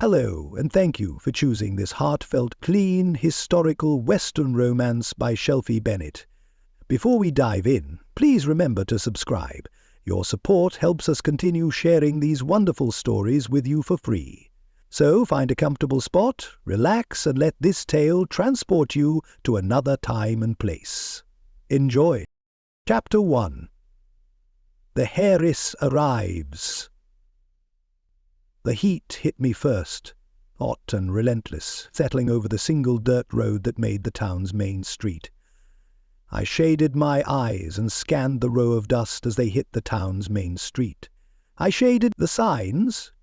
Hello, and thank you for choosing this heartfelt, clean, historical Western romance by Shelfie Bennett. Before we dive in, please remember to subscribe. Your support helps us continue sharing these wonderful stories with you for free. So find a comfortable spot, relax, and let this tale transport you to another time and place. Enjoy. Chapter 1. The Heiress Arrives. The heat hit me first, hot and relentless, settling over the single dirt road that made the town's main street. I shaded my eyes and scanned the row of dust as they hit the town's main street. I shaded the signs.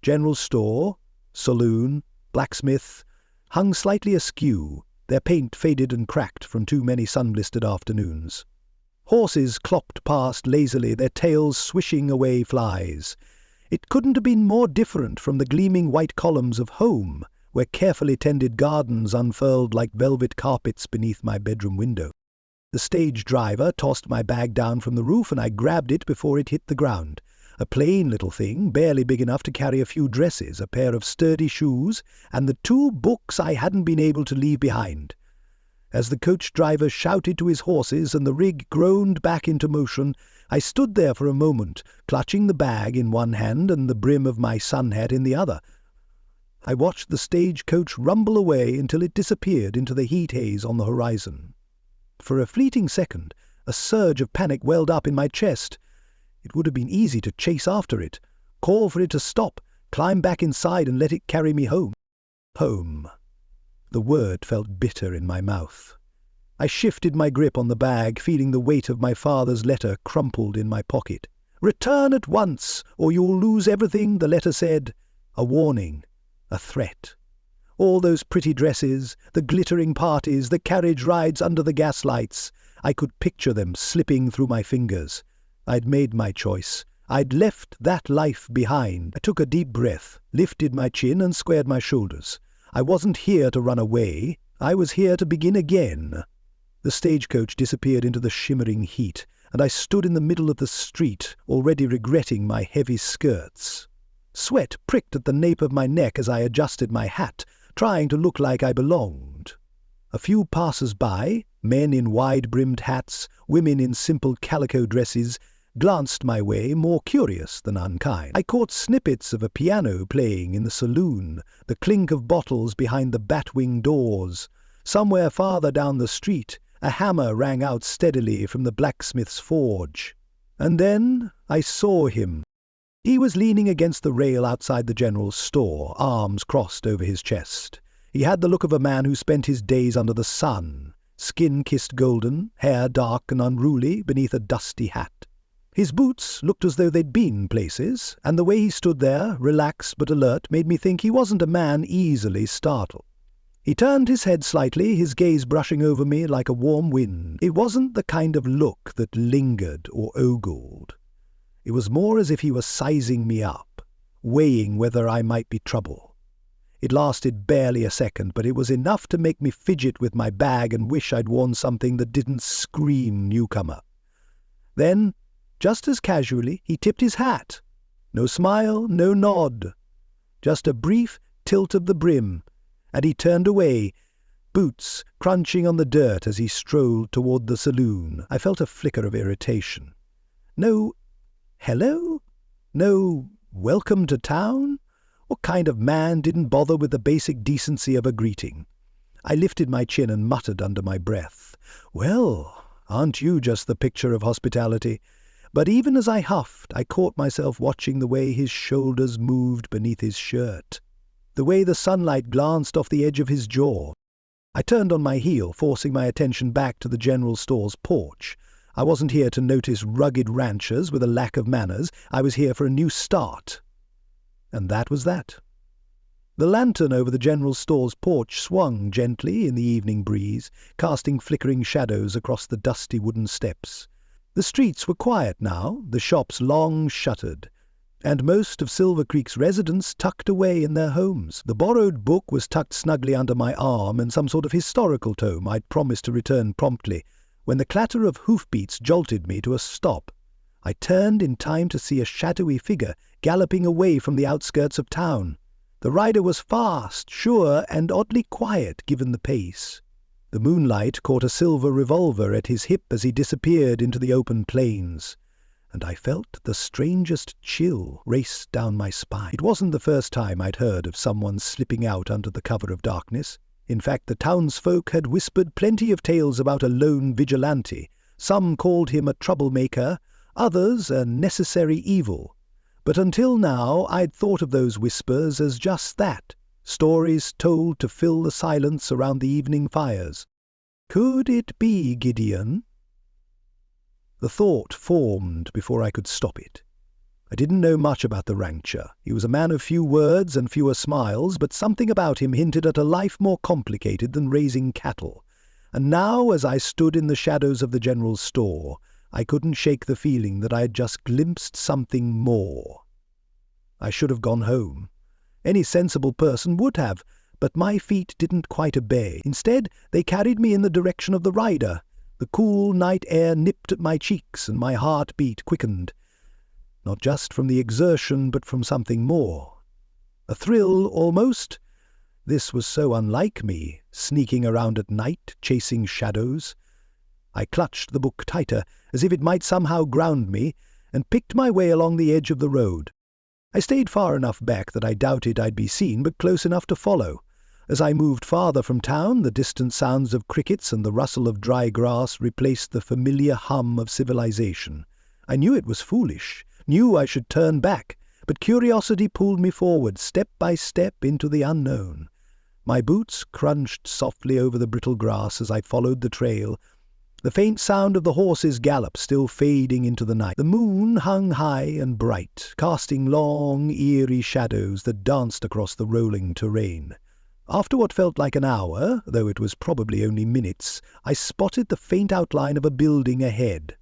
General store, saloon, blacksmith, hung slightly askew, their paint faded and cracked from too many sun-blistered afternoons. Horses clopped past lazily, their tails swishing away flies. It couldn't have been more different from the gleaming white columns of home, where carefully tended gardens unfurled like velvet carpets beneath my bedroom window. The stage driver tossed my bag down from the roof, and I grabbed it before it hit the ground. A plain little thing, barely big enough to carry a few dresses, a pair of sturdy shoes, and the 2 books I hadn't been able to leave behind. As the coach driver shouted to his horses and the rig groaned back into motion, I stood there for a moment, clutching the bag in one hand and the brim of my sun hat in the other. I watched the stagecoach rumble away until it disappeared into the heat haze on the horizon. For a fleeting second, a surge of panic welled up in my chest. It would have been easy to chase after it, call for it to stop, climb back inside and let it carry me home. Home. The word felt bitter in my mouth. I shifted my grip on the bag, feeling the weight of my father's letter crumpled in my pocket. "Return at once, or you'll lose everything," the letter said. A warning, a threat. All those pretty dresses, the glittering parties, the carriage rides under the gaslights. I could picture them slipping through my fingers. I'd made my choice. I'd left that life behind. I took a deep breath, lifted my chin and squared my shoulders. I wasn't here to run away. I was here to begin again. The stagecoach disappeared into the shimmering heat, and I stood in the middle of the street, already regretting my heavy skirts. Sweat pricked at the nape of my neck as I adjusted my hat, trying to look like I belonged. A few passers-by, men in wide-brimmed hats, women in simple calico dresses, glanced my way, more curious than unkind. I caught snippets of a piano playing in the saloon, the clink of bottles behind the bat-wing doors. Somewhere farther down the street, a hammer rang out steadily from the blacksmith's forge. And then I saw him. He was leaning against the rail outside the general store, arms crossed over his chest. He had the look of a man who spent his days under the sun, skin-kissed golden, hair dark and unruly beneath a dusty hat. His boots looked as though they'd been places, and the way he stood there, relaxed but alert, made me think he wasn't a man easily startled. He turned his head slightly, his gaze brushing over me like a warm wind. It wasn't the kind of look that lingered or ogled. It was more as if he was sizing me up, weighing whether I might be trouble. It lasted barely a second, but it was enough to make me fidget with my bag and wish I'd worn something that didn't scream newcomer. Then, just as casually, he tipped his hat. No smile, no nod. Just a brief tilt of the brim, and he turned away, boots crunching on the dirt as he strolled toward the saloon. I felt a flicker of irritation. No hello? No welcome to town? What kind of man didn't bother with the basic decency of a greeting? I lifted my chin and muttered under my breath, "Well, aren't you just the picture of hospitality?" But even as I huffed, I caught myself watching the way his shoulders moved beneath his shirt, the way the sunlight glanced off the edge of his jaw. I turned on my heel, forcing my attention back to the general store's porch. I wasn't here to notice rugged ranchers with a lack of manners. I was here for a new start. And that was that. The lantern over the general store's porch swung gently in the evening breeze, casting flickering shadows across the dusty wooden steps. The streets were quiet now, the shops long shuttered, and most of Silver Creek's residents tucked away in their homes. The borrowed book was tucked snugly under my arm in some sort of historical tome I'd promised to return promptly, when the clatter of hoofbeats jolted me to a stop. I turned in time to see a shadowy figure galloping away from the outskirts of town. The rider was fast, sure, and oddly quiet given the pace. The moonlight caught a silver revolver at his hip as he disappeared into the open plains, and I felt the strangest chill race down my spine. It wasn't the first time I'd heard of someone slipping out under the cover of darkness. In fact, the townsfolk had whispered plenty of tales about a lone vigilante. Some called him a troublemaker, others a necessary evil. But until now I'd thought of those whispers as just that, stories told to fill the silence around the evening fires. Could it be Gideon? The thought formed before I could stop it. I didn't know much about the rancher. He was a man of few words and fewer smiles, but something about him hinted at a life more complicated than raising cattle. And now, as I stood in the shadows of the general store, I couldn't shake the feeling that I had just glimpsed something more. I should have gone home. Any sensible person would have, but my feet didn't quite obey. Instead, they carried me in the direction of the rider. The cool night air nipped at my cheeks, and my heartbeat quickened. Not just from the exertion, but from something more. A thrill, almost. This was so unlike me, sneaking around at night, chasing shadows. I clutched the book tighter, as if it might somehow ground me, and picked my way along the edge of the road. I stayed far enough back that I doubted I'd be seen, but close enough to follow. As I moved farther from town, the distant sounds of crickets and the rustle of dry grass replaced the familiar hum of civilization. I knew it was foolish, knew I should turn back, but curiosity pulled me forward, step by step, into the unknown. My boots crunched softly over the brittle grass as I followed the trail, the faint sound of the horse's gallop still fading into the night. The moon hung high and bright, casting long, eerie shadows that danced across the rolling terrain. After what felt like an hour, though it was probably only minutes, I spotted the faint outline of a building ahead.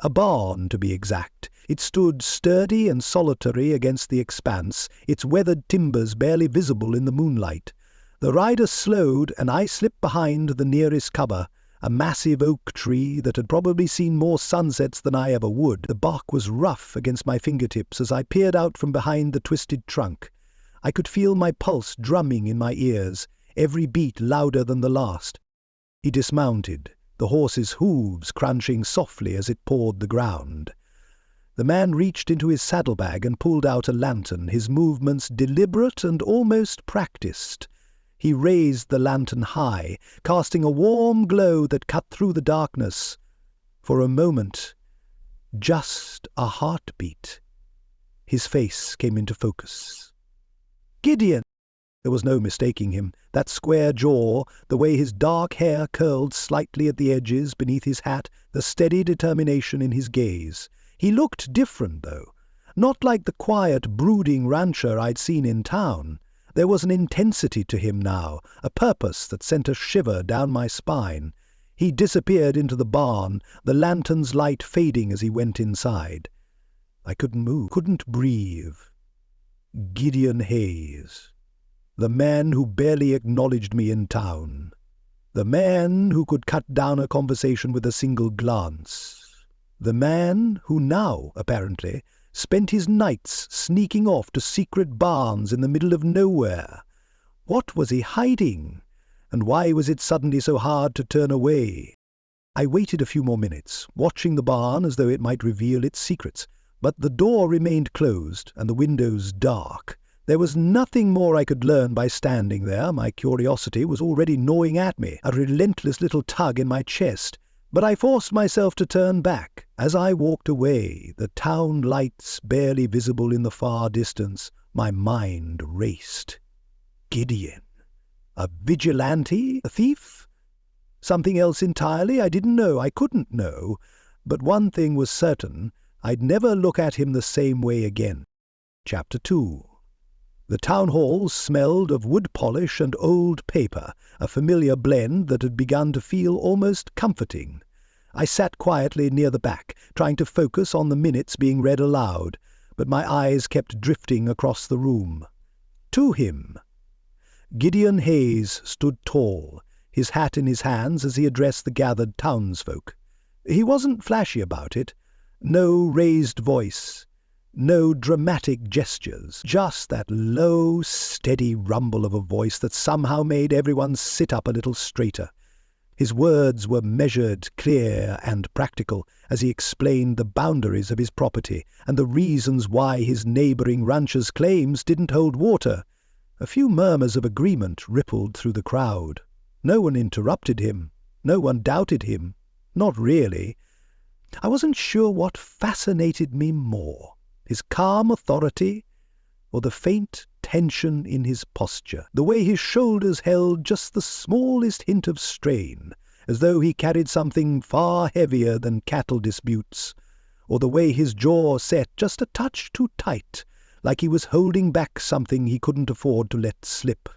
A barn, to be exact. It stood sturdy and solitary against the expanse, its weathered timbers barely visible in the moonlight. The rider slowed, and I slipped behind the nearest cover, a massive oak tree that had probably seen more sunsets than I ever would. The bark was rough against my fingertips as I peered out from behind the twisted trunk. I could feel my pulse drumming in my ears, every beat louder than the last. He dismounted, the horse's hooves crunching softly as it pawed the ground. The man reached into his saddlebag and pulled out a lantern, his movements deliberate and almost practiced. He raised the lantern high, casting a warm glow that cut through the darkness. For a moment, just a heartbeat, his face came into focus. Gideon! There was no mistaking him. That square jaw, the way his dark hair curled slightly at the edges beneath his hat, the steady determination in his gaze. He looked different, though. Not like the quiet, brooding rancher I'd seen in town. There was an intensity to him now, a purpose that sent a shiver down my spine. He disappeared into the barn, the lantern's light fading as he went inside. I couldn't move, couldn't breathe. Gideon Hayes, the man who barely acknowledged me in town, the man who could cut down a conversation with a single glance, the man who now, apparently, spent his nights sneaking off to secret barns in the middle of nowhere. What was he hiding? And why was it suddenly so hard to turn away? I waited a few more minutes, watching the barn as though it might reveal its secrets. But the door remained closed and the windows dark. There was nothing more I could learn by standing there. My curiosity was already gnawing at me, a relentless little tug in my chest. But I forced myself to turn back. As I walked away, the town lights barely visible in the far distance, my mind raced. Gideon? A vigilante? A thief? Something else entirely? I didn't know. I couldn't know. But one thing was certain. I'd never look at him the same way again. Chapter 2. The town hall smelled of wood polish and old paper, a familiar blend that had begun to feel almost comforting. I sat quietly near the back, trying to focus on the minutes being read aloud, but my eyes kept drifting across the room. To him. Gideon Hayes stood tall, his hat in his hands as he addressed the gathered townsfolk. He wasn't flashy about it. No raised voice, No dramatic gestures, just that low, steady rumble of a voice that somehow made everyone sit up a little straighter. His words were measured, clear, and practical as he explained the boundaries of his property and the reasons why his neighbouring rancher's claims didn't hold water. A few murmurs of agreement rippled through the crowd. No one interrupted him. No one doubted him. Not really. I wasn't sure what fascinated me more, his calm authority or the faint tension in his posture, the way his shoulders held just the smallest hint of strain, as though he carried something far heavier than cattle disputes, or the way his jaw set just a touch too tight, like he was holding back something he couldn't afford to let slip.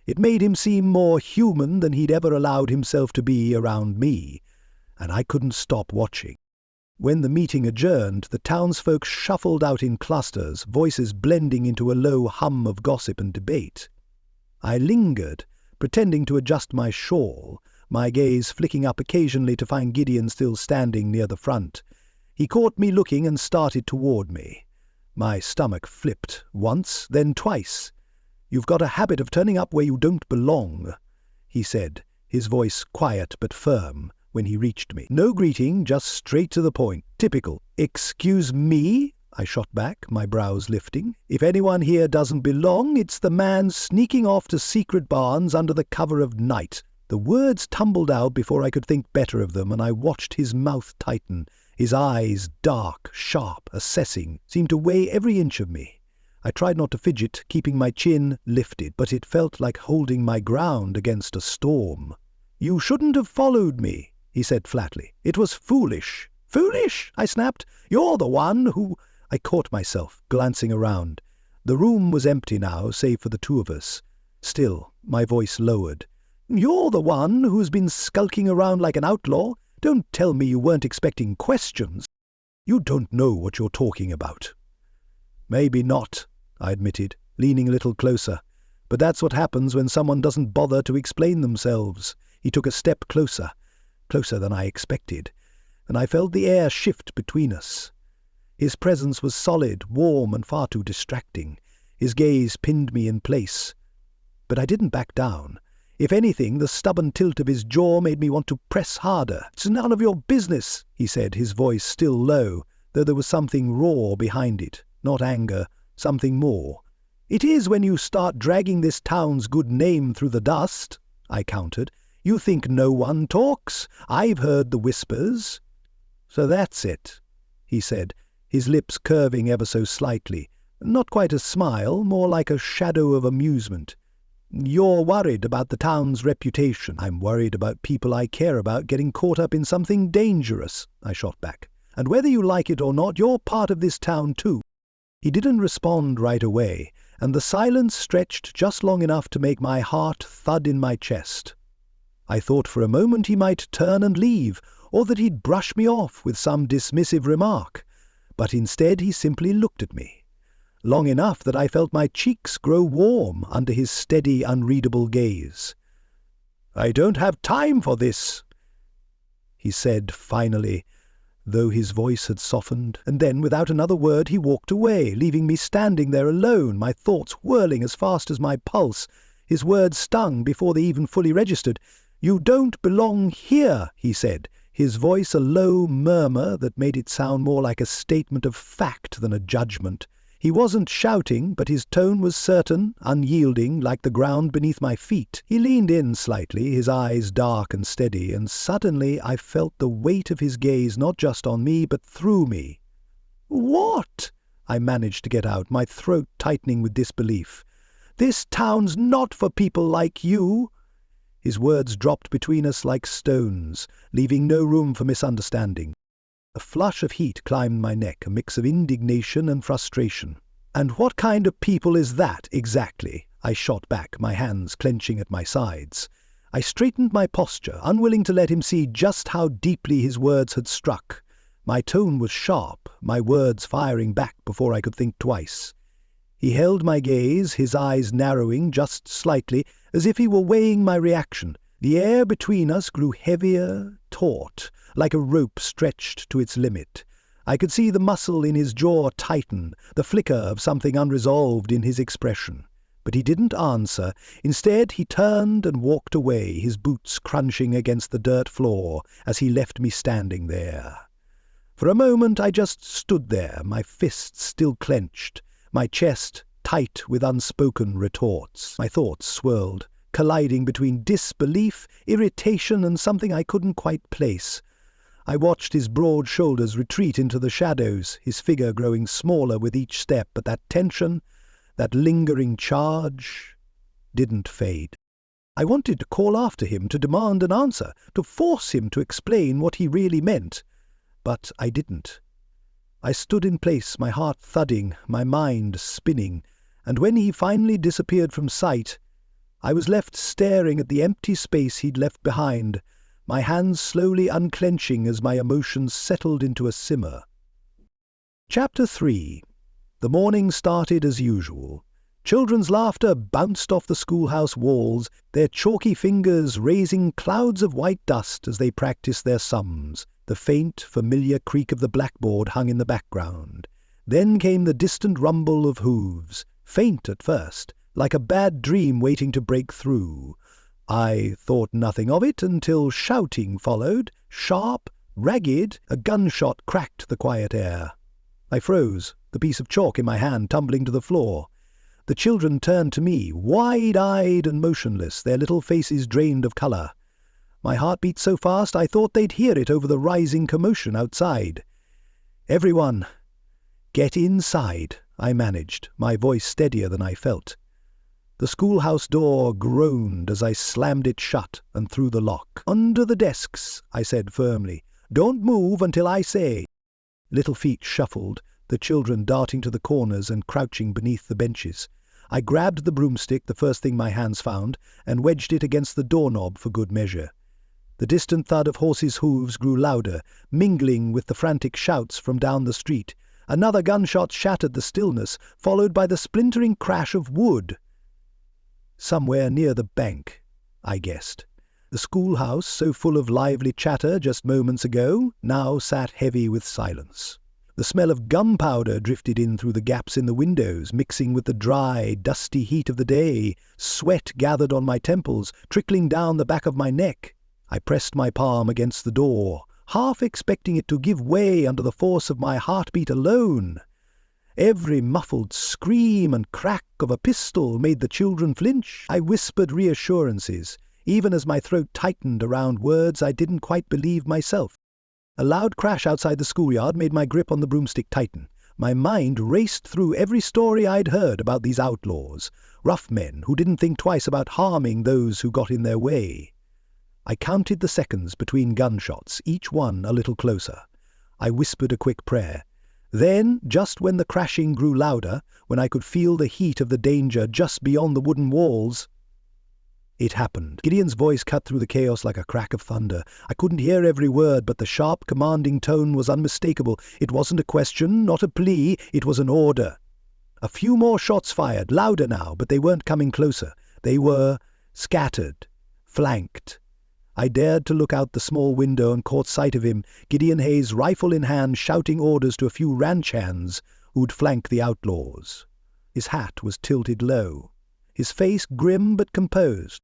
It made him seem more human than he'd ever allowed himself to be around me, and I couldn't stop watching. When the meeting adjourned, the townsfolk shuffled out in clusters, voices blending into a low hum of gossip and debate. I lingered, pretending to adjust my shawl, my gaze flicking up occasionally to find Gideon still standing near the front. He caught me looking and started toward me. My stomach flipped, once, then twice. "You've got a habit of turning up where you don't belong," he said, his voice quiet but firm, when he reached me. No greeting, just straight to the point. Typical. "Excuse me?" I shot back, my brows lifting. "If anyone here doesn't belong, it's the man sneaking off to secret barns under the cover of night." The words tumbled out before I could think better of them, and I watched his mouth tighten. His eyes, dark, sharp, assessing, seemed to weigh every inch of me. I tried not to fidget, keeping my chin lifted, but it felt like holding my ground against a storm. "You shouldn't have followed me," he said flatly. "It was foolish." "Foolish?" I snapped. "You're the one who—" I caught myself, glancing around. The room was empty now, save for the two of us. Still, my voice lowered. "You're the one who's been skulking around like an outlaw. Don't tell me you weren't expecting questions. You don't know what you're talking about." "Maybe not," I admitted, leaning a little closer. "But that's what happens when someone doesn't bother to explain themselves." He took a step closer than I expected, and I felt the air shift between us. His presence was solid, warm, and far too distracting. His gaze pinned me in place. But I didn't back down. If anything, the stubborn tilt of his jaw made me want to press harder. "It's none of your business," he said, his voice still low, though there was something raw behind it. Not anger, something more. "It is when you start dragging this town's good name through the dust," I countered. "You think no one talks? I've heard the whispers." "So that's it," he said, his lips curving ever so slightly. Not quite a smile, more like a shadow of amusement. "You're worried about the town's reputation." "I'm worried about people I care about getting caught up in something dangerous," I shot back. "And whether you like it or not, you're part of this town too." He didn't respond right away, and the silence stretched just long enough to make my heart thud in my chest. I thought for a moment he might turn and leave, or that he'd brush me off with some dismissive remark. But instead he simply looked at me, long enough that I felt my cheeks grow warm under his steady, unreadable gaze. "I don't have time for this," he said finally, though his voice had softened, and then, without another word, he walked away, leaving me standing there alone, my thoughts whirling as fast as my pulse. His words stung before they even fully registered. "You don't belong here," he said, his voice a low murmur that made it sound more like a statement of fact than a judgment. He wasn't shouting, but his tone was certain, unyielding, like the ground beneath my feet. He leaned in slightly, his eyes dark and steady, and suddenly I felt the weight of his gaze not just on me, but through me. "What?" I managed to get out, my throat tightening with disbelief. "This town's not for people like you." His words dropped between us like stones, leaving no room for misunderstanding. A flush of heat climbed my neck, a mix of indignation and frustration. "And what kind of people is that, exactly?" I shot back, my hands clenching at my sides. I straightened my posture, unwilling to let him see just how deeply his words had struck. My tone was sharp, my words firing back before I could think twice. He held my gaze, his eyes narrowing just slightly, as if he were weighing my reaction. The air between us grew heavier, taut, like a rope stretched to its limit. I could see the muscle in his jaw tighten, the flicker of something unresolved in his expression. But he didn't answer. Instead, he turned and walked away, his boots crunching against the dirt floor as he left me standing there. For a moment I just stood there, my fists still clenched, my chest tight with unspoken retorts. My thoughts swirled, colliding between disbelief, irritation, and something I couldn't quite place. I watched his broad shoulders retreat into the shadows, his figure growing smaller with each step, but that tension, that lingering charge, didn't fade. I wanted to call after him, to demand an answer, to force him to explain what he really meant, but I didn't. I stood in place, my heart thudding, my mind spinning, and when he finally disappeared from sight, I was left staring at the empty space he'd left behind, my hands slowly unclenching as my emotions settled into a simmer. Chapter 3. The morning started as usual. Children's laughter bounced off the schoolhouse walls, their chalky fingers raising clouds of white dust as they practiced their sums. The faint, familiar creak of the blackboard hung in the background. Then came the distant rumble of hooves, faint at first, like a bad dream waiting to break through. I thought nothing of it until shouting followed, sharp, ragged. A gunshot cracked the quiet air. I froze, the piece of chalk in my hand tumbling to the floor. The children turned to me, wide-eyed and motionless, their little faces drained of colour. My heart beat so fast I thought they'd hear it over the rising commotion outside. "Everyone, get inside," I managed, my voice steadier than I felt. The schoolhouse door groaned as I slammed it shut and threw the lock. "Under the desks," I said firmly. "Don't move until I say." Little feet shuffled, the children darting to the corners and crouching beneath the benches. I grabbed the broomstick, the first thing my hands found, and wedged it against the doorknob for good measure. The distant thud of horses' hooves grew louder, mingling with the frantic shouts from down the street. Another gunshot shattered the stillness, followed by the splintering crash of wood. Somewhere near the bank, I guessed. The schoolhouse, so full of lively chatter just moments ago, now sat heavy with silence. The smell of gunpowder drifted in through the gaps in the windows, mixing with the dry, dusty heat of the day. Sweat gathered on my temples, trickling down the back of my neck. I pressed my palm against the door, half expecting it to give way under the force of my heartbeat alone. Every muffled scream and crack of a pistol made the children flinch. I whispered reassurances, even as my throat tightened around words I didn't quite believe myself. A loud crash outside the schoolyard made my grip on the broomstick tighten. My mind raced through every story I'd heard about these outlaws, rough men who didn't think twice about harming those who got in their way. I counted the seconds between gunshots, each one a little closer. I whispered a quick prayer. Then, just when the crashing grew louder, when I could feel the heat of the danger just beyond the wooden walls, it happened. Gideon's voice cut through the chaos like a crack of thunder. I couldn't hear every word, but the sharp, commanding tone was unmistakable. It wasn't a question, not a plea, it was an order. A few more shots fired, louder now, but they weren't coming closer. They were scattered, flanked. I dared to look out the small window and caught sight of him, Gideon Hayes, rifle in hand, shouting orders to a few ranch hands who'd flank the outlaws. His hat was tilted low, his face grim but composed.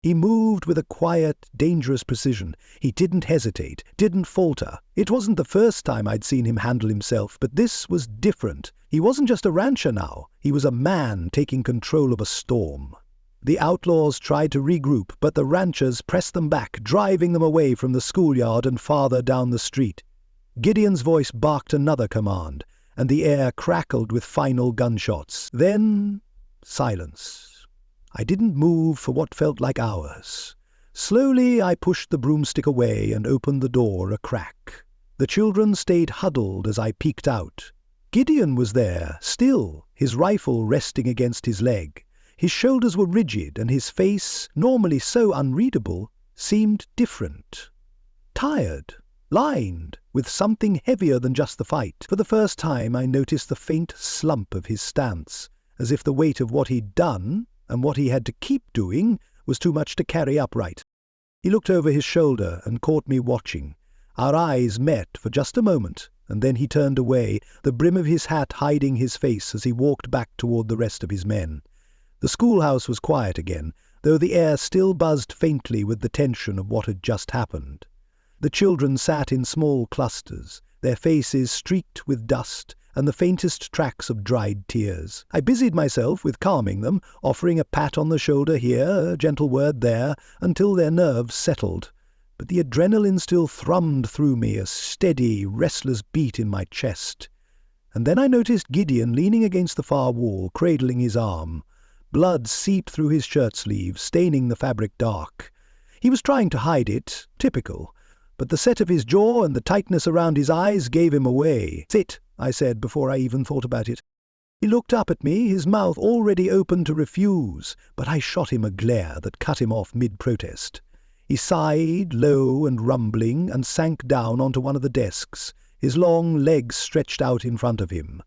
He moved with a quiet, dangerous precision. He didn't hesitate, didn't falter. It wasn't the first time I'd seen him handle himself, but this was different. He wasn't just a rancher now. He was a man taking control of a storm. The outlaws tried to regroup, but the ranchers pressed them back, driving them away from the schoolyard and farther down the street. Gideon's voice barked another command, and the air crackled with final gunshots. Then, silence. I didn't move for what felt like hours. Slowly I pushed the broomstick away and opened the door a crack. The children stayed huddled as I peeked out. Gideon was there, still, his rifle resting against his leg. His shoulders were rigid, and his face, normally so unreadable, seemed different. Tired, lined, with something heavier than just the fight. For the first time I noticed the faint slump of his stance, as if the weight of what he'd done, and what he had to keep doing, was too much to carry upright. He looked over his shoulder and caught me watching. Our eyes met for just a moment, and then he turned away, the brim of his hat hiding his face as he walked back toward the rest of his men. The schoolhouse was quiet again, though the air still buzzed faintly with the tension of what had just happened. The children sat in small clusters, their faces streaked with dust and the faintest tracks of dried tears. I busied myself with calming them, offering a pat on the shoulder here, a gentle word there, until their nerves settled. But the adrenaline still thrummed through me, a steady, restless beat in my chest. And then I noticed Gideon leaning against the far wall, cradling his arm. Blood seeped through his shirt sleeves, staining the fabric dark. He was trying to hide it, typical, but the set of his jaw and the tightness around his eyes gave him away. "Sit," I said before I even thought about it. He looked up at me, his mouth already open to refuse, but I shot him a glare that cut him off mid-protest. He sighed, low and rumbling, and sank down onto one of the desks, his long legs stretched out in front of him.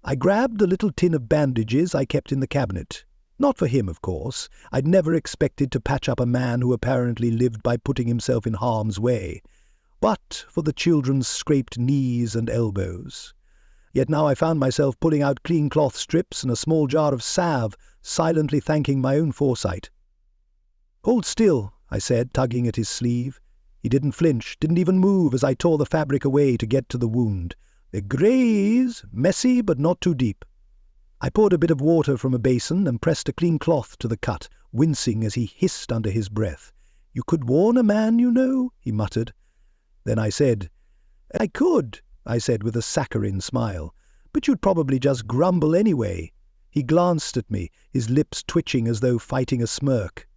I grabbed the little tin of bandages I kept in the cabinet. Not for him, of course. I'd never expected to patch up a man who apparently lived by putting himself in harm's way, but for the children's scraped knees and elbows. Yet now I found myself pulling out clean cloth strips and a small jar of salve, silently thanking my own foresight. "Hold still," I said, tugging at his sleeve. He didn't flinch, didn't even move as I tore the fabric away to get to the wound. A graze, messy but not too deep. I poured a bit of water from a basin and pressed a clean cloth to the cut, wincing as he hissed under his breath. "You could warn a man, you know," he muttered. Then I said, "I could," I said with a saccharine smile, "but you'd probably just grumble anyway." He glanced at me, his lips twitching as though fighting a smirk.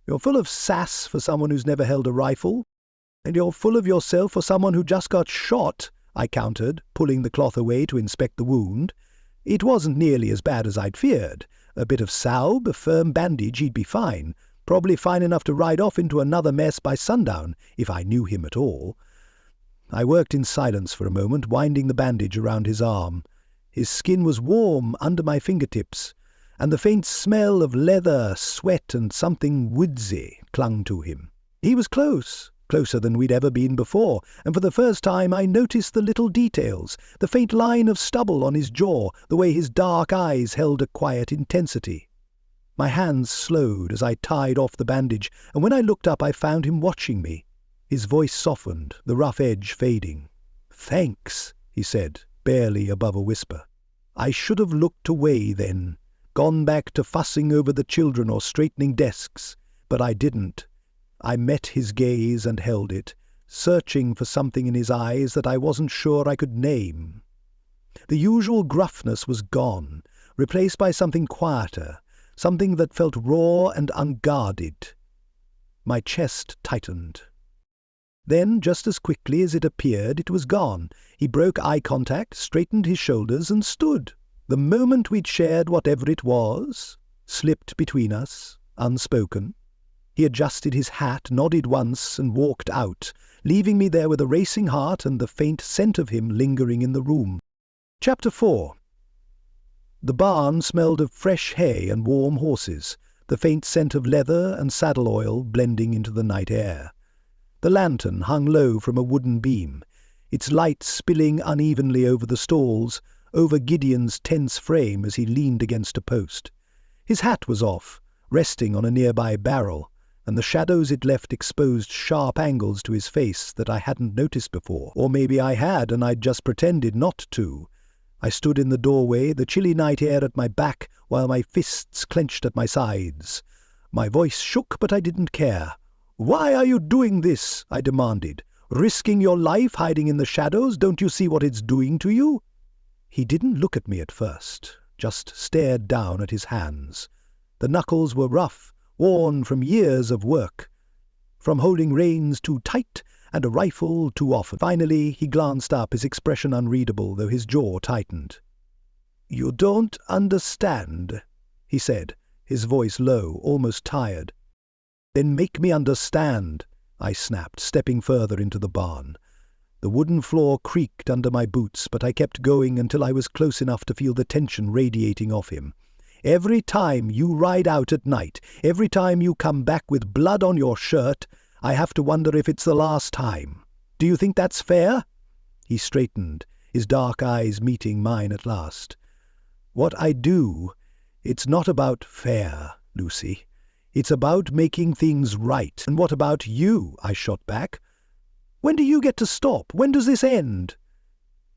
"You're full of sass for someone who's never held a rifle, and you're full of yourself for someone who just got shot," I countered, pulling the cloth away to inspect the wound. It wasn't nearly as bad as I'd feared. A bit of salve, a firm bandage, he'd be fine. Probably fine enough to ride off into another mess by sundown, if I knew him at all. I worked in silence for a moment, winding the bandage around his arm. His skin was warm under my fingertips, and the faint smell of leather, sweat, and something woodsy clung to him. He was close, closer than we'd ever been before, and for the first time I noticed the little details, the faint line of stubble on his jaw, the way his dark eyes held a quiet intensity. My hands slowed as I tied off the bandage, and when I looked up I found him watching me. His voice softened, the rough edge fading. "Thanks," he said, barely above a whisper. I should have looked away then, gone back to fussing over the children or straightening desks, but I didn't. I met his gaze and held it, searching for something in his eyes that I wasn't sure I could name. The usual gruffness was gone, replaced by something quieter, something that felt raw and unguarded. My chest tightened. Then, just as quickly as it appeared, it was gone. He broke eye contact, straightened his shoulders, and stood. The moment we'd shared whatever it was slipped between us, unspoken. He adjusted his hat, nodded once, and walked out, leaving me there with a racing heart and the faint scent of him lingering in the room. Chapter 4. The barn smelled of fresh hay and warm horses, the faint scent of leather and saddle oil blending into the night air. The lantern hung low from a wooden beam, its light spilling unevenly over the stalls, over Gideon's tense frame as he leaned against a post. His hat was off, resting on a nearby barrel, and the shadows it left exposed sharp angles to his face that I hadn't noticed before. Or maybe I had, and I'd just pretended not to. I stood in the doorway, the chilly night air at my back, while my fists clenched at my sides. My voice shook, but I didn't care. "Why are you doing this?" I demanded. "Risking your life hiding in the shadows? Don't you see what it's doing to you?" He didn't look at me at first, just stared down at his hands. The knuckles were rough, worn from years of work, from holding reins too tight and a rifle too often. Finally, he glanced up, his expression unreadable, though his jaw tightened. "You don't understand," he said, his voice low, almost tired. "Then make me understand," I snapped, stepping further into the barn. The wooden floor creaked under my boots, but I kept going until I was close enough to feel the tension radiating off him. "Every time you ride out at night, every time you come back with blood on your shirt, I have to wonder if it's the last time. Do you think that's fair?" He straightened, his dark eyes meeting mine at last. "What I do, it's not about fair, Lucy. It's about making things right." "And what about you?" I shot back. "When do you get to stop? When does this end?"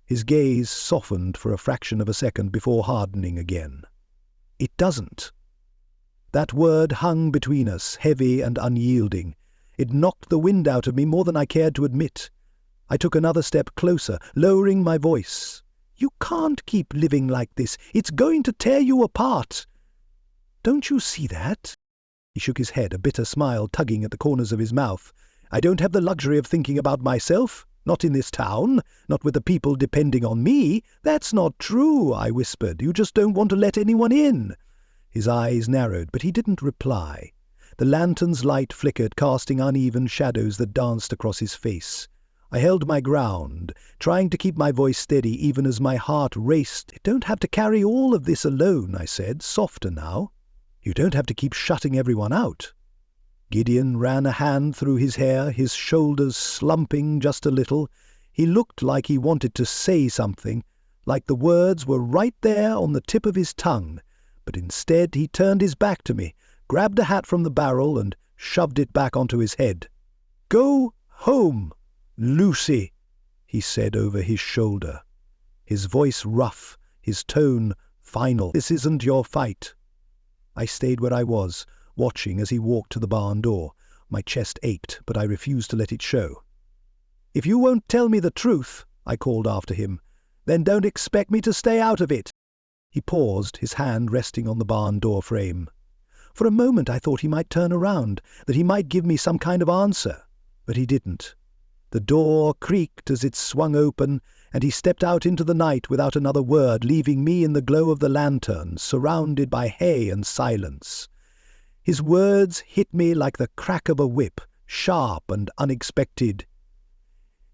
His gaze softened for a fraction of a second before hardening again. "It doesn't." That word hung between us, heavy and unyielding. It knocked the wind out of me more than I cared to admit. I took another step closer, lowering my voice. "You can't keep living like this. It's going to tear you apart." "Don't you see that?" He shook his head, a bitter smile tugging at the corners of his mouth. "I don't have the luxury of thinking about myself. Not in this town. Not with the people depending on me." "That's not true," I whispered. "You just don't want to let anyone in." His eyes narrowed, but he didn't reply. The lantern's light flickered, casting uneven shadows that danced across his face. I held my ground, trying to keep my voice steady even as my heart raced. "You don't have to carry all of this alone," I said, softer now. "You don't have to keep shutting everyone out." Gideon ran a hand through his hair, his shoulders slumping just a little. He looked like he wanted to say something, like the words were right there on the tip of his tongue, but instead he turned his back to me, grabbed a hat from the barrel and shoved it back onto his head. "Go home, Lucy," he said over his shoulder. His voice rough, his tone final. "This isn't your fight." I stayed where I was, watching as he walked to the barn door. My chest ached, but I refused to let it show. "If you won't tell me the truth," I called after him, "then don't expect me to stay out of it." He paused, his hand resting on the barn door frame. For a moment I thought he might turn around, that he might give me some kind of answer, but he didn't. The door creaked as it swung open, and he stepped out into the night without another word, leaving me in the glow of the lantern, surrounded by hay and silence. His words hit me like the crack of a whip, sharp and unexpected.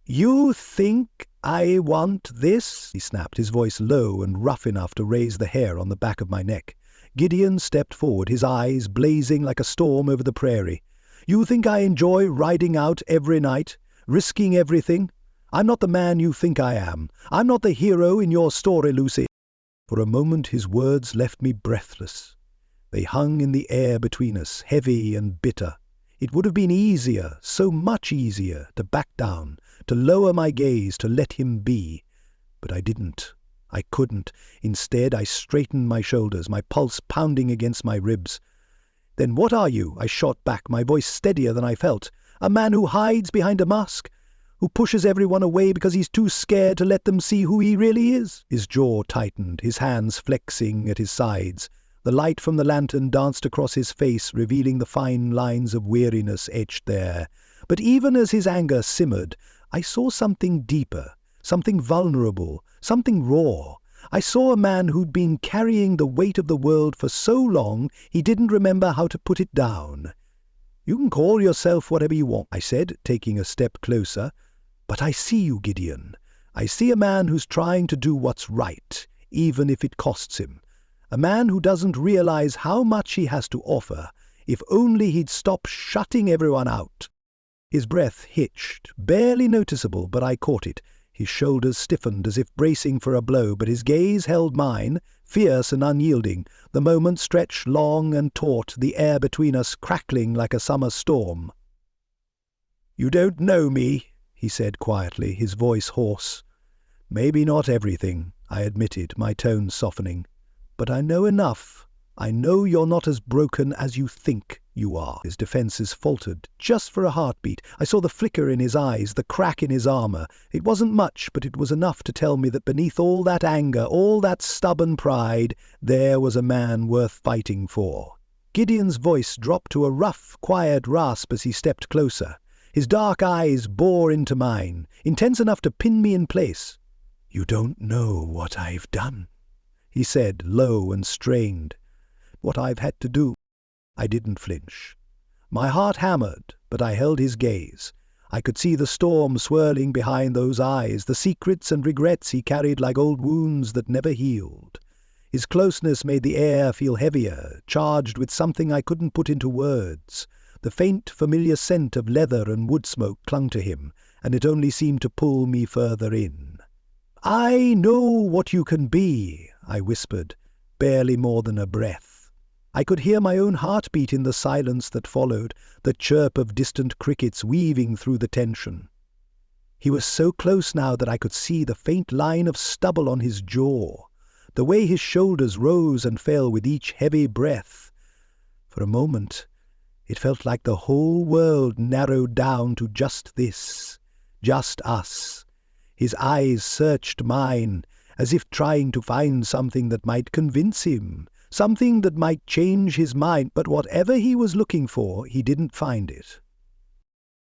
"You think I want this?" he snapped, his voice low and rough enough to raise the hair on the back of my neck. Gideon stepped forward, his eyes blazing like a storm over the prairie. "You think I enjoy riding out every night, risking everything? I'm not the man you think I am. I'm not the hero in your story, Lucy." For a moment his words left me breathless. They hung in the air between us, heavy and bitter. It would have been easier, so much easier, to back down, to lower my gaze, to let him be. But I didn't. I couldn't. Instead, I straightened my shoulders, my pulse pounding against my ribs. "Then what are you?" I shot back, my voice steadier than I felt. "A man who hides behind a mask? Who pushes everyone away because he's too scared to let them see who he really is?" His jaw tightened, his hands flexing at his sides. The light from the lantern danced across his face, revealing the fine lines of weariness etched there. But even as his anger simmered, I saw something deeper, something vulnerable, something raw. I saw a man who'd been carrying the weight of the world for so long he didn't remember how to put it down. "You can call yourself whatever you want," I said, taking a step closer. "But I see you, Gideon. I see a man who's trying to do what's right, even if it costs him. A man who doesn't realize how much he has to offer, if only he'd stop shutting everyone out." His breath hitched, barely noticeable, but I caught it. His shoulders stiffened as if bracing for a blow, but his gaze held mine, fierce and unyielding. The moment stretched long and taut, the air between us crackling like a summer storm. "You don't know me," he said quietly, his voice hoarse. "Maybe not everything," I admitted, my tone softening. "But I know enough. I know you're not as broken as you think you are." His defenses faltered, just for a heartbeat. I saw the flicker in his eyes, the crack in his armor. It wasn't much, but it was enough to tell me that beneath all that anger, all that stubborn pride, there was a man worth fighting for. Gideon's voice dropped to a rough, quiet rasp as he stepped closer. His dark eyes bore into mine, intense enough to pin me in place. "You don't know what I've done," he said, low and strained. "What I've had to do." I didn't flinch. My heart hammered, but I held his gaze. I could see the storm swirling behind those eyes, the secrets and regrets he carried like old wounds that never healed. His closeness made the air feel heavier, charged with something I couldn't put into words. The faint, familiar scent of leather and wood smoke clung to him, and it only seemed to pull me further in. "I know what you can be," I whispered, barely more than a breath. I could hear my own heartbeat in the silence that followed, the chirp of distant crickets weaving through the tension. He was so close now that I could see the faint line of stubble on his jaw, the way his shoulders rose and fell with each heavy breath. For a moment, it felt like the whole world narrowed down to just this, just us. His eyes searched mine, as if trying to find something that might convince him, something that might change his mind, but whatever he was looking for, he didn't find it.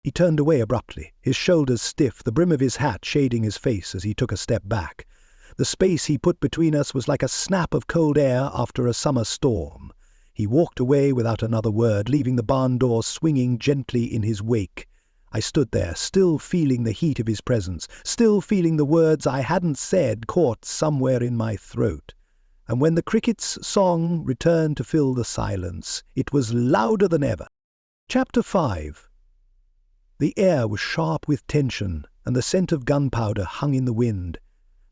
He turned away abruptly, his shoulders stiff, the brim of his hat shading his face as he took a step back. The space he put between us was like a snap of cold air after a summer storm. He walked away without another word, leaving the barn door swinging gently in his wake. I stood there, still feeling the heat of his presence, still feeling the words I hadn't said caught somewhere in my throat. And when the cricket's song returned to fill the silence, it was louder than ever. Chapter 5. The air was sharp with tension, and the scent of gunpowder hung in the wind.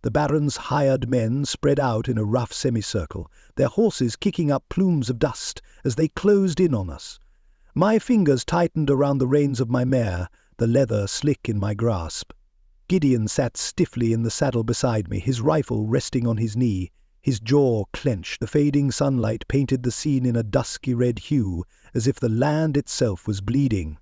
The Baron's hired men spread out in a rough semicircle, their horses kicking up plumes of dust as they closed in on us. My fingers tightened around the reins of my mare, the leather slick in my grasp. Gideon sat stiffly in the saddle beside me, his rifle resting on his knee, his jaw clenched. The fading sunlight painted the scene in a dusky red hue, as if the land itself was bleeding.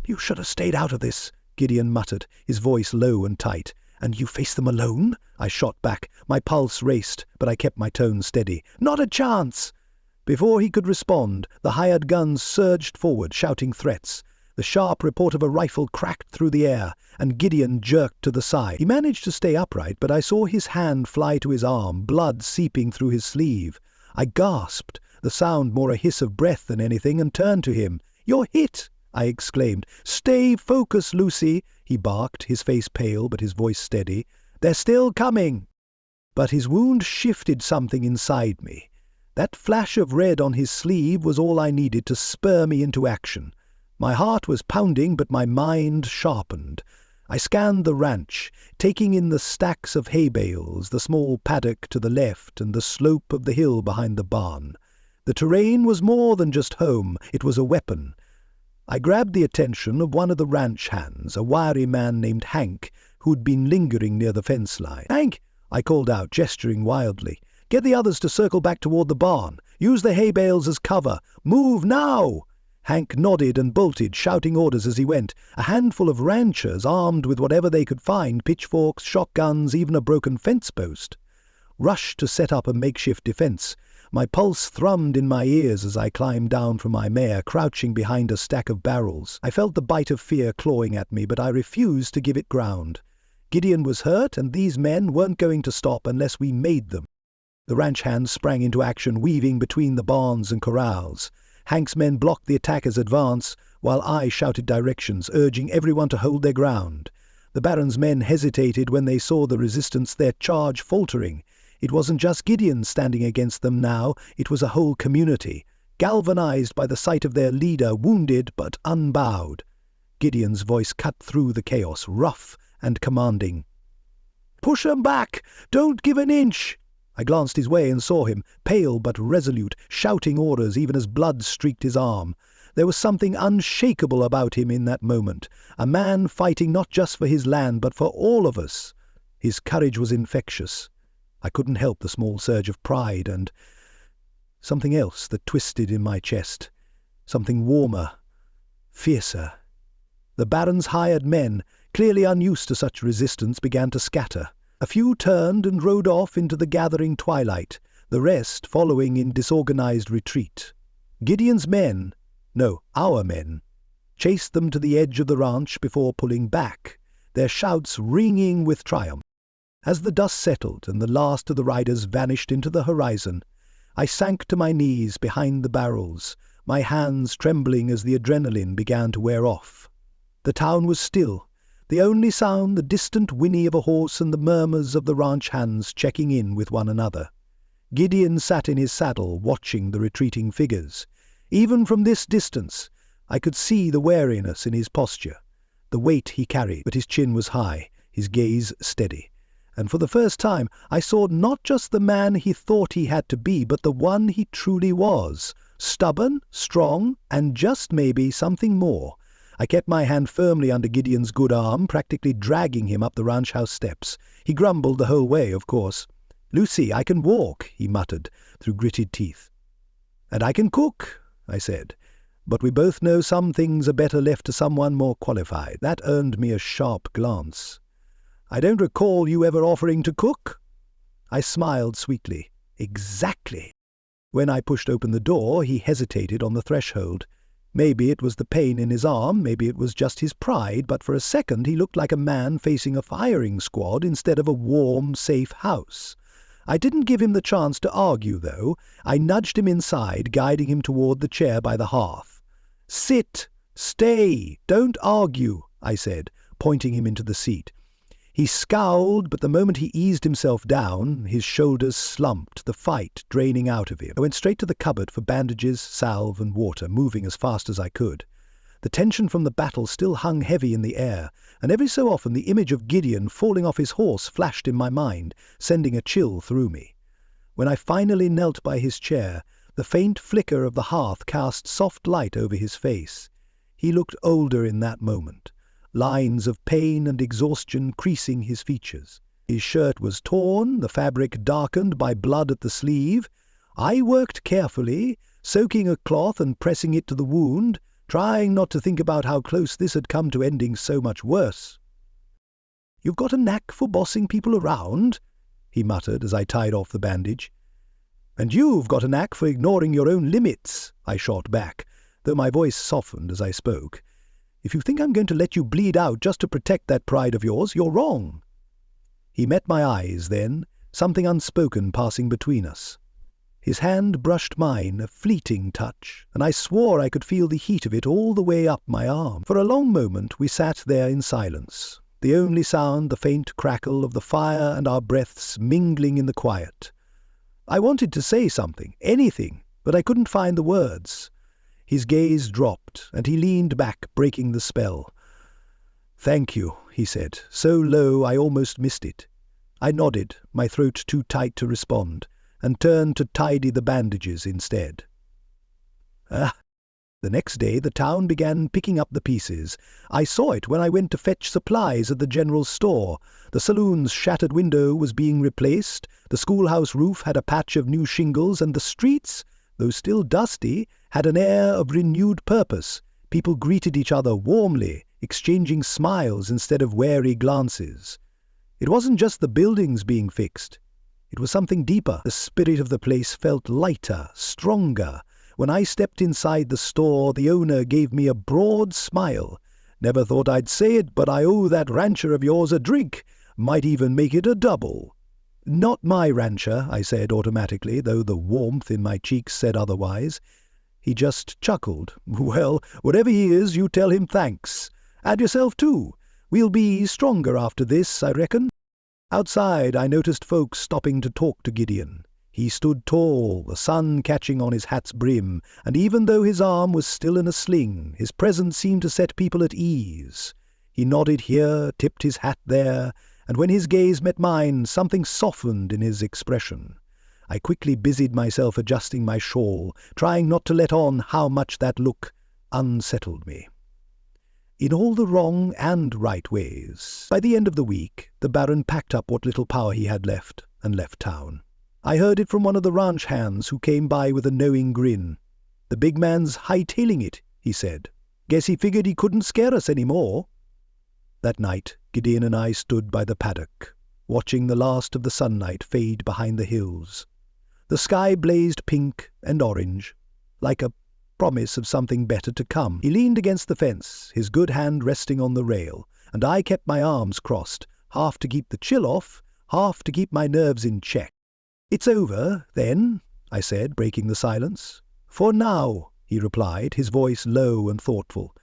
"You should have stayed out of this," Gideon muttered, his voice low and tight. "And you face them alone?" I shot back. My pulse raced, but I kept my tone steady. "Not a chance!" Before he could respond, the hired guns surged forward, shouting threats. The sharp report of a rifle cracked through the air, and Gideon jerked to the side. He managed to stay upright, but I saw his hand fly to his arm, blood seeping through his sleeve. I gasped, the sound more a hiss of breath than anything, and turned to him. "You're hit!" I exclaimed. "Stay focused, Lucy," he barked, his face pale but his voice steady. "They're still coming." But his wound shifted something inside me. That flash of red on his sleeve was all I needed to spur me into action. My heart was pounding, but my mind sharpened. I scanned the ranch, taking in the stacks of hay bales, the small paddock to the left, and the slope of the hill behind the barn. The terrain was more than just home, it was a weapon. I grabbed the attention of one of the ranch hands, a wiry man named Hank, who'd been lingering near the fence line. "Hank," I called out, gesturing wildly. "Get the others to circle back toward the barn. Use the hay bales as cover. Move now!" Hank nodded and bolted, shouting orders as he went. A handful of ranchers, armed with whatever they could find, pitchforks, shotguns, even a broken fence post, rushed to set up a makeshift defense. My pulse thrummed in my ears as I climbed down from my mare, crouching behind a stack of barrels. I felt the bite of fear clawing at me, but I refused to give it ground. Gideon was hurt, and these men weren't going to stop unless we made them. The ranch hands sprang into action, weaving between the barns and corrals. Hank's men blocked the attacker's advance, while I shouted directions, urging everyone to hold their ground. The Baron's men hesitated when they saw the resistance, their charge faltering. It wasn't just Gideon standing against them now, it was a whole community, galvanized by the sight of their leader, wounded but unbowed. Gideon's voice cut through the chaos, rough and commanding. "Push 'em back! Don't give an inch!" I glanced his way and saw him, pale but resolute, shouting orders even as blood streaked his arm. There was something unshakable about him in that moment, a man fighting not just for his land but for all of us. His courage was infectious. I couldn't help the small surge of pride and something else that twisted in my chest, something warmer, fiercer. The Baron's hired men, clearly unused to such resistance, began to scatter. A few turned and rode off into the gathering twilight, the rest following in disorganized retreat. Gideon's men, no, our men, chased them to the edge of the ranch before pulling back, their shouts ringing with triumph. As the dust settled and the last of the riders vanished into the horizon, I sank to my knees behind the barrels, my hands trembling as the adrenaline began to wear off. The town was still, the only sound the distant whinny of a horse and the murmurs of the ranch hands checking in with one another. Gideon sat in his saddle, watching the retreating figures. Even from this distance, I could see the wariness in his posture, the weight he carried, but his chin was high, his gaze steady. and for the first time I saw not just the man he thought he had to be, but the one he truly was. Stubborn, strong, and just maybe something more. I kept my hand firmly under Gideon's good arm, practically dragging him up the ranch house steps. He grumbled the whole way, of course. "Lucy, I can walk," he muttered through gritted teeth. "And I can cook," I said. "But we both know some things are better left to someone more qualified." That earned me a sharp glance. "I don't recall you ever offering to cook." I smiled sweetly. "Exactly." When I pushed open the door, he hesitated on the threshold. Maybe it was the pain in his arm, maybe it was just his pride, but for a second he looked like a man facing a firing squad instead of a warm, safe house. I didn't give him the chance to argue, though. I nudged him inside, guiding him toward the chair by the hearth. "Sit! Stay! Don't argue," I said, pointing him into the seat. He scowled, but the moment he eased himself down, his shoulders slumped, the fight draining out of him. I went straight to the cupboard for bandages, salve, and water, moving as fast as I could. The tension from the battle still hung heavy in the air, and every so often the image of Gideon falling off his horse flashed in my mind, sending a chill through me. When I finally knelt by his chair, the faint flicker of the hearth cast soft light over his face. He looked older in that moment, lines of pain and exhaustion creasing his features. His shirt was torn, the fabric darkened by blood at the sleeve. I worked carefully, soaking a cloth and pressing it to the wound, trying not to think about how close this had come to ending so much worse. "You've got a knack for bossing people around," he muttered as I tied off the bandage. "And you've got a knack for ignoring your own limits," I shot back, though my voice softened as I spoke. "If you think I'm going to let you bleed out just to protect that pride of yours, you're wrong." He met my eyes then, something unspoken passing between us. His hand brushed mine, a fleeting touch, and I swore I could feel the heat of it all the way up my arm. For a long moment we sat there in silence, the only sound the faint crackle of the fire and our breaths mingling in the quiet. I wanted to say something, anything, but I couldn't find the words. His gaze dropped, and he leaned back, breaking the spell. "Thank you," he said, so low I almost missed it. I nodded, my throat too tight to respond, and turned to tidy the bandages instead. The next day the town began picking up the pieces. I saw it when I went to fetch supplies at the general store. The saloon's shattered window was being replaced, the schoolhouse roof had a patch of new shingles, and the streets, though still dusty, had an air of renewed purpose. People greeted each other warmly, exchanging smiles instead of wary glances. It wasn't just the buildings being fixed. It was something deeper. The spirit of the place felt lighter, stronger. When I stepped inside the store, the owner gave me a broad smile. "Never thought I'd say it, but I owe that rancher of yours a drink. Might even make it a double." "Not my rancher," I said automatically, though the warmth in my cheeks said otherwise. He just chuckled. "Well, whatever he is, you tell him thanks. And yourself too. We'll be stronger after this, I reckon." Outside I noticed folks stopping to talk to Gideon. He stood tall, the sun catching on his hat's brim, and even though his arm was still in a sling, his presence seemed to set people at ease. He nodded here, tipped his hat there, and when his gaze met mine, something softened in his expression. I quickly busied myself adjusting my shawl, trying not to let on how much that look unsettled me. In all the wrong and right ways. By the end of the week, the Baron packed up what little power he had left and left town. I heard it from one of the ranch hands who came by with a knowing grin. "The big man's hightailing it," he said. "Guess he figured he couldn't scare us any more." That night, Gideon and I stood by the paddock, watching the last of the sunlight fade behind the hills. The sky blazed pink and orange, like a promise of something better to come. He leaned against the fence, his good hand resting on the rail, and I kept my arms crossed, half to keep the chill off, half to keep my nerves in check. "It's over, then," I said, breaking the silence. "For now," he replied, his voice low and thoughtful.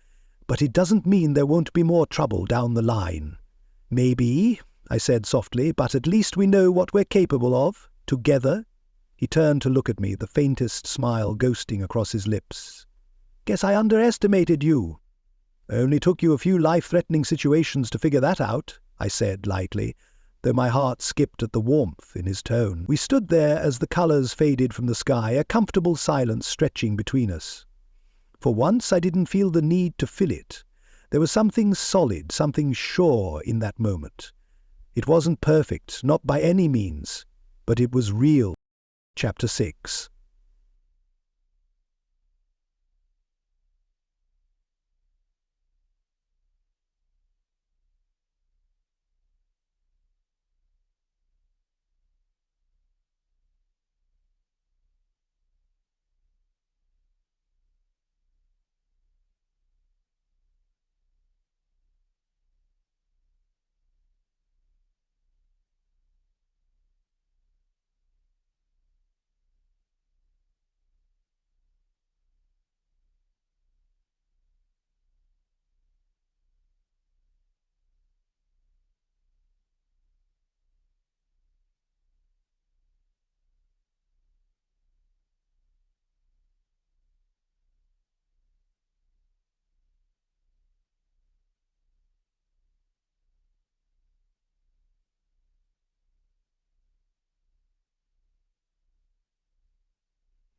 "But it doesn't mean there won't be more trouble down the line." "Maybe," I said softly, "but at least we know what we're capable of, together." He turned to look at me, the faintest smile ghosting across his lips. "Guess I underestimated you." "Only took you a few life-threatening situations to figure that out," I said lightly. though my heart skipped at the warmth in his tone. We stood there as the colours faded from the sky, a comfortable silence stretching between us. For once I didn't feel the need to fill it. There was something solid, something sure in that moment. It wasn't perfect, not by any means, but it was real. Chapter 6.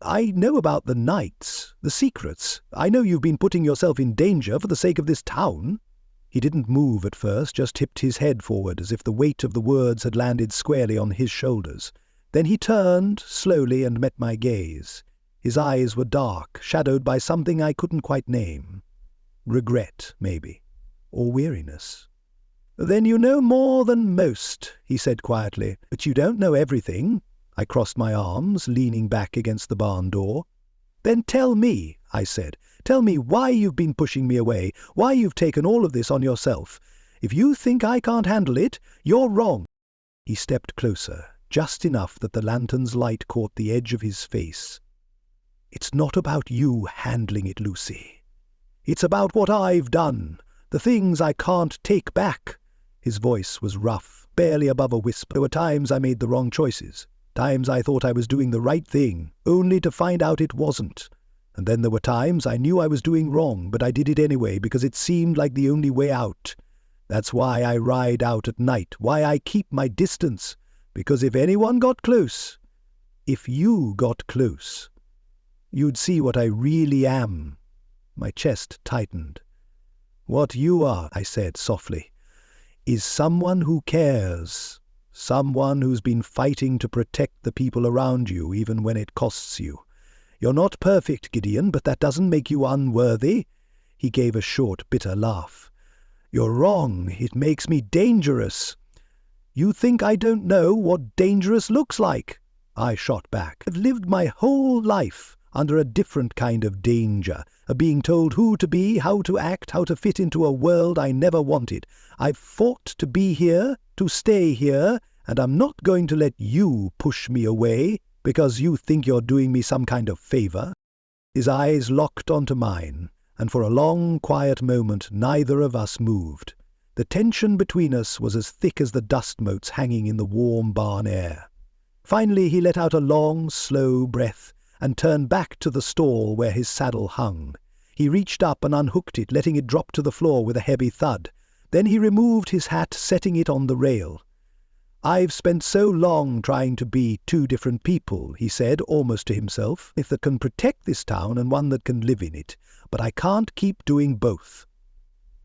I know about the nights, the secrets. I know you've been putting yourself in danger for the sake of this town. He didn't move at first, just tipped his head forward as if the weight of the words had landed squarely on his shoulders. Then he turned slowly and met my gaze. His eyes were dark, shadowed by something I couldn't quite name. Regret, maybe, or weariness. "Then you know more than most," he said quietly. "But you don't know everything." I crossed my arms, leaning back against the barn door. "Then tell me," I said. "Tell me why you've been pushing me away, why you've taken all of this on yourself. If you think I can't handle it, you're wrong." He stepped closer, just enough that the lantern's light caught the edge of his face. "It's not about you handling it, Lucy. It's about what I've done, the things I can't take back." His voice was rough, barely above a whisper. There were times I made the wrong choices. Times I thought I was doing the right thing, only to find out it wasn't. And then there were times I knew I was doing wrong, but I did it anyway because it seemed like the only way out. That's why I ride out at night, why I keep my distance. Because if anyone got close, if you got close, you'd see what I really am. My chest tightened. "What you are," I said softly, "is someone who cares. Someone who's been fighting to protect the people around you, even when it costs you. You're not perfect, Gideon, but that doesn't make you unworthy." He gave a short, bitter laugh. "You're wrong. It makes me dangerous." "You think I don't know what dangerous looks like?" I shot back. "I've lived my whole life under a different kind of danger, of being told who to be, how to act, how to fit into a world I never wanted. I've fought to be here, to stay here, and I'm not going to let you push me away because you think you're doing me some kind of favor." His eyes locked onto mine, and for a long, quiet moment neither of us moved. The tension between us was as thick as the dust motes hanging in the warm barn air. Finally he let out a long, slow breath and turned back to the stall where his saddle hung. He reached up and unhooked it, letting it drop to the floor with a heavy thud. Then he removed his hat, setting it on the rail. "I've spent so long trying to be two different people," he said, almost to himself, "if that can protect this town and one that can live in it. But I can't keep doing both."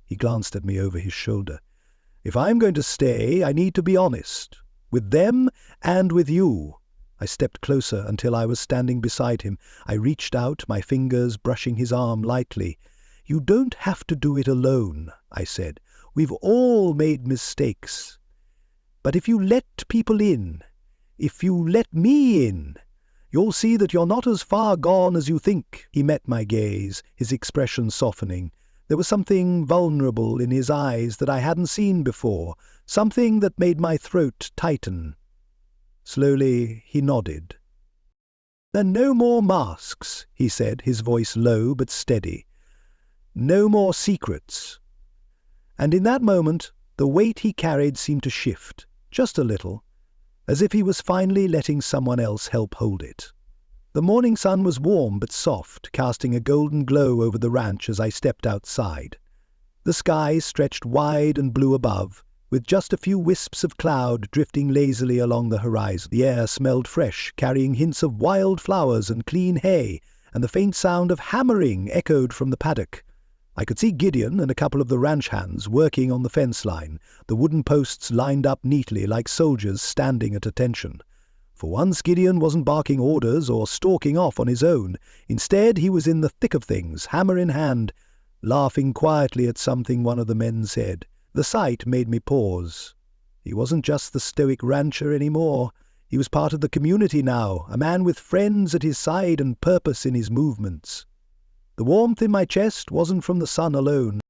He glanced at me over his shoulder. "If I'm going to stay, I need to be honest. With them and with you." I stepped closer until I was standing beside him. I reached out, my fingers brushing his arm lightly. "You don't have to do it alone," I said. "We've all made mistakes. But if you let people in, if you let me in, you'll see that you're not as far gone as you think." He met my gaze, his expression softening. There was something vulnerable in his eyes that I hadn't seen before, something that made my throat tighten. Slowly he nodded. "And no more masks," he said, his voice low but steady. "No more secrets." And in that moment, the weight he carried seemed to shift, just a little, as if he was finally letting someone else help hold it. The morning sun was warm but soft, casting a golden glow over the ranch as I stepped outside. The sky stretched wide and blue above, with just a few wisps of cloud drifting lazily along the horizon. The air smelled fresh, carrying hints of wild flowers and clean hay, and the faint sound of hammering echoed from the paddock. I could see Gideon and a couple of the ranch hands working on the fence line, the wooden posts lined up neatly like soldiers standing at attention. For once, Gideon wasn't barking orders or stalking off on his own. Instead, he was in the thick of things, hammer in hand, laughing quietly at something one of the men said. The sight made me pause. He wasn't just the stoic rancher anymore. He was part of the community now, a man with friends at his side and purpose in his movements. The warmth in my chest wasn't from the sun alone.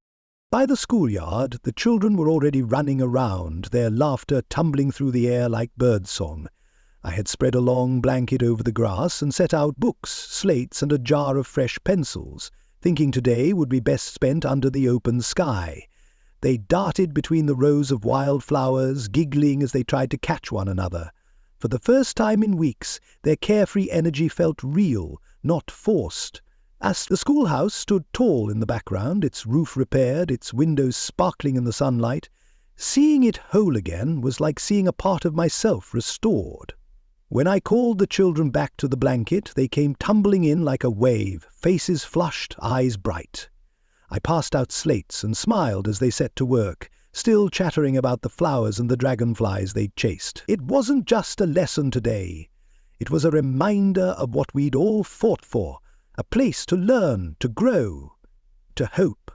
By the schoolyard, the children were already running around, their laughter tumbling through the air like birdsong. I had spread a long blanket over the grass and set out books, slates, and a jar of fresh pencils, thinking today would be best spent under the open sky. They darted between the rows of wild flowers, giggling as they tried to catch one another. For the first time in weeks, their carefree energy felt real, not forced. As the schoolhouse stood tall in the background, its roof repaired, its windows sparkling in the sunlight, seeing it whole again was like seeing a part of myself restored. When I called the children back to the blanket, they came tumbling in like a wave, faces flushed, eyes bright. I passed out slates and smiled as they set to work, still chattering about the flowers and the dragonflies they'd chased. It wasn't just a lesson today. It was a reminder of what we'd all fought for, a place to learn, to grow, to hope.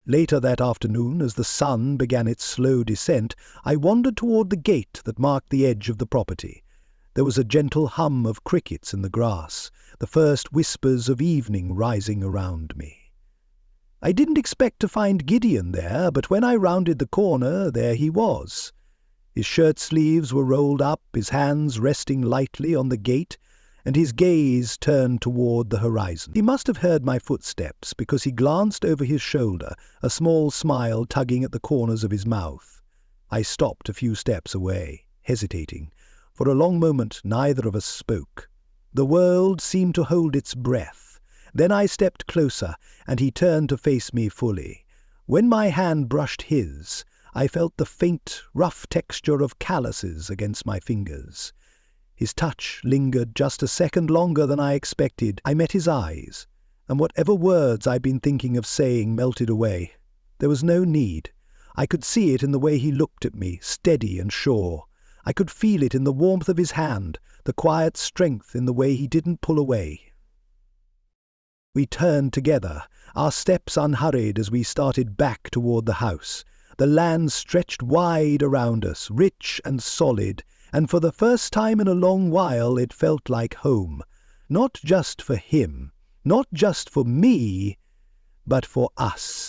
Later that afternoon, as the sun began its slow descent, I wandered toward the gate that marked the edge of the property. There was a gentle hum of crickets in the grass, the first whispers of evening rising around me. I didn't expect to find Gideon there, but when I rounded the corner, there he was. His shirt sleeves were rolled up, his hands resting lightly on the gate, and his gaze turned toward the horizon. He must have heard my footsteps, because he glanced over his shoulder, a small smile tugging at the corners of his mouth. I stopped a few steps away, hesitating. For a long moment neither of us spoke. The world seemed to hold its breath. Then I stepped closer, and he turned to face me fully. When my hand brushed his, I felt the faint, rough texture of calluses against my fingers. His touch lingered just a second longer than I expected. I met his eyes, and whatever words I'd been thinking of saying melted away. There was no need. I could see it in the way he looked at me, steady and sure. I could feel it in the warmth of his hand, the quiet strength in the way he didn't pull away. We turned together, our steps unhurried as we started back toward the house. The land stretched wide around us, rich and solid, and for the first time in a long while it felt like home. Not just for him, not just for me, but for us.